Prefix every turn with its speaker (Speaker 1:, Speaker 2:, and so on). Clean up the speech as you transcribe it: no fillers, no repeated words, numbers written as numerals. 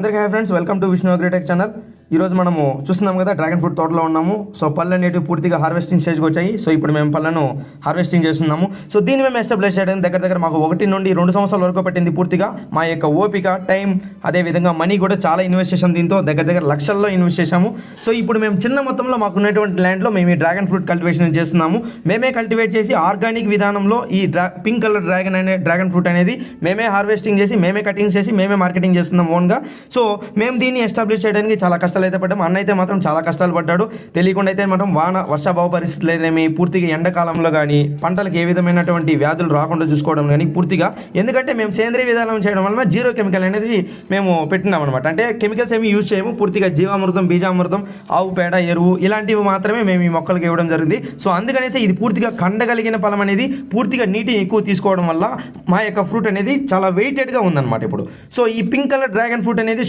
Speaker 1: అందరికీ hi friends, welcome to Vishnu agritech channel. ఈరోజు మనము చూస్తున్నాం కదా, డ్రాగన్ ఫ్రూట్ తోటలో ఉన్నాము. సో పళ్ళు అనేవి పూర్తిగా హార్వెస్టింగ్ స్టేజ్కి వచ్చాయి. సో ఇప్పుడు మేము పళ్ళను హార్వెస్టింగ్ చేస్తున్నాము. సో దీన్ని మేము ఎస్టాబ్లిష్ చేయడానికి దగ్గర మాకు 1 నుండి 2 సంవత్సరాల వరకు పట్టింది. పూర్తిగా మా యొక్క ఓపిక, టైం, అదేవిధంగా మనీ కూడా చాలా ఇన్వెస్ట్ చేసాము. దీంతో దగ్గర లక్షల్లో ఇన్వెస్ట్ చేశాము. సో ఇప్పుడు మేము చిన్న మొత్తంలో మాకున్నటువంటి ల్యాండ్లో మేము ఈ డ్రాగన్ ఫ్రూట్ కల్టివేషన్ చేస్తున్నాము. మేమే కల్టివేట్ చేసి ఆర్గానిక్ విధానంలో ఈ పింక్ కలర్ డ్రాగన్ ఫ్రూట్ అనేది మేమే హార్వెస్టింగ్ చేసి, మేమే కటింగ్ చేసి, మేమే మార్కెటింగ్ చేస్తున్నాం ఓన్గా. సో మేము దీన్ని ఎస్టాబ్లిష్ చేయడానికి చాలా కష్టాలు అయితే పడ్డాము. అన్న అయితే మాత్రం చాలా కష్టాలు పడ్డాడు. తెలియకుండా అయితే మాత్రం వర్షాభావ పరిస్థితులు ఏదేమి, పూర్తిగా ఎండాకాలంలో కానీ పంటలకు ఏ విధమైనటువంటి వ్యాధులు రాకుండా చూసుకోవడం కానీ పూర్తిగా, ఎందుకంటే మేము సేంద్రీయ విధానం చేయడం వల్ల జీరో కెమికల్ అనేది మేము పెట్టినాం అనమాట. అంటే కెమికల్స్ ఏమి యూజ్ చేయము. పూర్తిగా జీవామృతం, బీజామృతం, ఆవు పేడ, ఎరువు ఇలాంటివి మాత్రమే మేము ఈ మొక్కలకు ఇవ్వడం జరిగింది. సో అందుకనేసి ఇది పూర్తిగా కండగలిగిన ఫలం అనేది పూర్తిగా నీటిని ఎక్కువ తీసుకోవడం వల్ల మా యొక్క ఫ్రూట్ అనేది చాలా వెయిటెడ్గా ఉందన్నమాట ఇప్పుడు. సో ఈ పింక్ కలర్ డ్రాగన్ ఫ్రూట్ అనేది